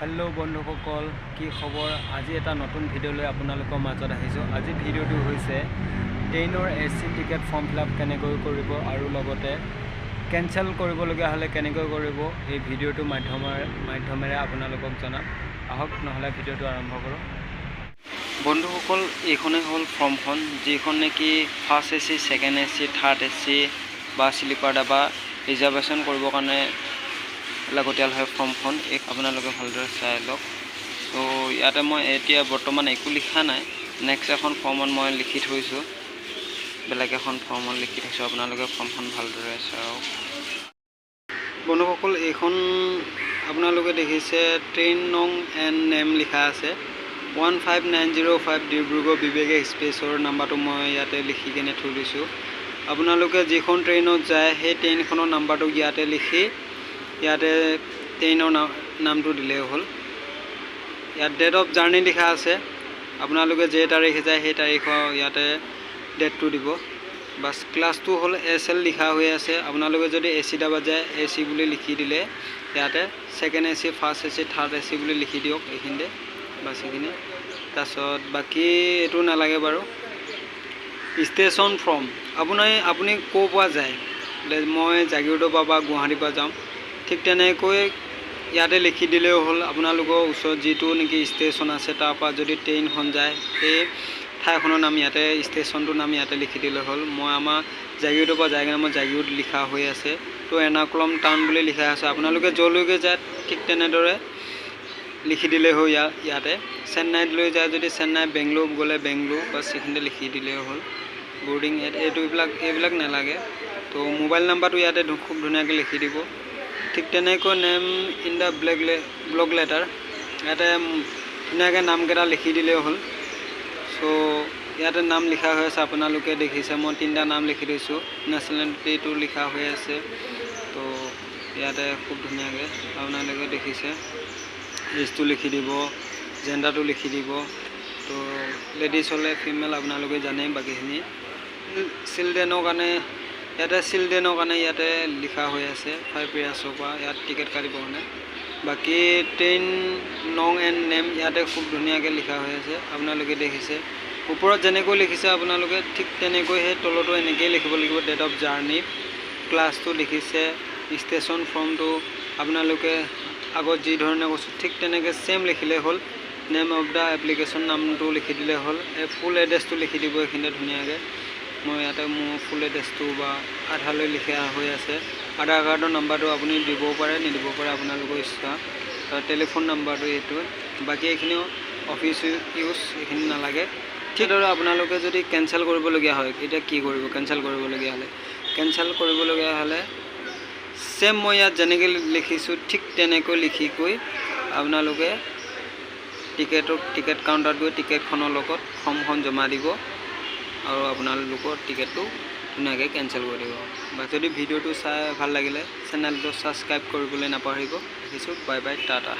hello बंधुসকল কি খবৰ আজি এটা নতুন ভিডিও লৈ আপোনালোকৰ মাজত আহিছো আজি ভিডিওটো হৈছে ট্ৰেইনৰ AC ticket form fill up কেনেকৈ কৰিব আৰু লগতে কেনসেল কৰিব লগা হলে কেনেকৈ কৰিব এই ভিডিওটো মাধ্যমেৰে আপোনালোকক জনাম আহক নহলে ভিডিওটো আৰম্ভ কৰো বন্ধুসকল এইখনে হল ফৰ্মখন যিখন নেকি first AC second AC third AC বা স্লিপাৰ ডাবা ৰিজাৰ্ভেশন কৰিব কাৰণে লাগতিয়াল হয় ফৰ্মখন এক আপোনালোকে ভালদৰে চাই লওক তো ইয়াতে মই এতিয়া বৰ্তমান একো লিখা নাই নেক্সট এখন ফৰ্মত মই লিখি থৈছো বেলেগ এখন ফৰ্মত লিখি থৈছো আপোনালোকে ফৰ্মখন ভালদৰে চাওক বন্ধুসকল এইখন আপোনালোকে দেখিছে ট্ৰেইন নং এণ্ড নেম লিখা আছে 15905 ডিব্ৰুগড় বিবেক এক্সপ্ৰেছৰ নাম্বাৰটো মই ইয়াতে লিখি কেনে থৈ দিছো আপোনালোকে যিখন ট্ৰেইনত যায় সেই ট্ৰেইনখনৰ নাম্বাৰটো ইয়াতে লিখি ইয়াতে ট্ৰেইনৰ নামটো দিলে হল ইয়াত ডেট অফ জাৰ্নি লিখা আছে আপোনালোকে যে তাৰিখে যায় সেই তাৰিখৰ ইয়াতে ডেটটো দিব বাস ক্লাছটো হল এসএল লিখা হৈ আছে আপোনালোকে যদি এসি ডাবা যায় এসি বুলি লিখি দিলে ইয়াতে second AC first AC third AC বুলি লিখি দিওক এইখিনিতে বাস এইখিনি তাৰছত বাকি এটো নালাগে বাৰু ষ্টেচন ফ্ৰম আপুনি ক'ৰ পৰা যায় মই জাগিৰোডৰ পৰা গুৱাহাটীৰ পৰা যাম ঠিক তেনেকৈ ইয়াতে লিখি দিলেও হল আপোনালোকৰ ওচৰত যেটো নেকি ষ্টেচন আছে তাৰ পৰা যদি ট্ৰেইনখন যায় এই ঠাইখনৰ নাম ইয়াতে ষ্টেচনটোৰ নাম ইয়াতে লিখি দিলে হল মই আমাৰ জাগিৰোডৰ পৰা যায় মই জাগিৰোড লিখা হৈ আছে তো এনাকুলম টাউন বুলি লিখা আছে আপোনালোকে যলৈকে যায় ঠিক তেনেদৰে লিখি দিলে হয় ইয়াতে চেন্নাইত লৈ যায় যদি চেন্নাই বেংগলোৰ গলে বেংগলোৰ বা সিখিনতে লিখি দিলে হল বোৰ্ডিং এইবিলাক নালাগে তো মোবাইল নাম্বাৰটো ইয়াতে খুব ধুনীয়াকৈ লিখি দিব ঠিক তেনেকৈ name in the block letter ইয়াতে ধুনীয়াকৈ নামকেইটা লিখি দিলে হল সো ইয়াতে নাম লিখা হৈ আছে আপোনালোকে দেখিছে মই তিনটা নাম লিখি দিছো নেশ্যনেলিটিটো লিখা হৈ আছে তো ইয়াতে খুব ধুনীয়াকৈ আপোনালোকে দেখিছে ৰেজটো লিখি দিব জেন্ডাৰটো লিখি দিব তো লেডিজ হলে ফিমেল আপোনালোকে জানে বাকিখিনি চিলড্ৰেনৰ কাৰণে ইয়াতে লিখা হৈ আছে 5 ইয়াৰ্ছৰ পৰা ইয়াত টিকেট কাটিব মানে বাকি ট্ৰেইন নং এণ্ড নেম ইয়াতে খুব ধুনীয়াকৈ লিখা হৈ আছে আপোনালোকে দেখিছে ওপৰত যেনেকৈ লিখিছে আপোনালোকে ঠিক তেনেকৈ হে তলতো এনেকৈ লিখিব লাগিব ডেট অফ জাৰ্নি ক্লাছটো লিখিছে ষ্টেচন ফৰ্মটো আপোনালোকে আগত যি ধৰণে কৈছো ঠিক তেনেকৈ সেম লিখিলে হল নেম অফ দা এপ্লিকেশন নামটো লিখি দিলে হল ফুল এড্ৰেছটো লিখি দিব এখিনে ধুনীয়াকৈ মই ইয়াতে মোৰ ফুল এড্ৰেছটো বা আধালৈ লিখা হৈ আছে আধাৰ কাৰ্ডৰ নাম্বাৰটো আপুনি দিব পাৰে নিদিব পাৰে আপোনালোকৰ ইচ্ছা টেলিফোন নাম্বাৰটো এইটো বাকি এইখিনি অফিচ ইউজ এইখিনি নালাগে ঠিকদৰে আপোনালোকে যদি কেনসেল কৰিবলগীয়া হয় এটা কি কৰিব কেনসেল কৰিবলগীয়া হলে সেম মই ইয়াত যেনেকৈ লিখিছো ঠিক তেনেকৈ লিখি কৈ আপোনালোকে টিকেট কাউণ্টাৰত গৈ টিকেটখনৰ লগত ফৰ্মখন জমা দিব আৰু আপোনালোকৰ টিকেটটো ধুনীয়াকৈ কেনসেল কৰি দিব বা যদি ভিডিওটো চাই ভাল লাগিলে চেনেলটো সাবস্ক্ৰাইব কৰিবলৈ নাপাহৰিব দেখিছো বাই বাই টাটা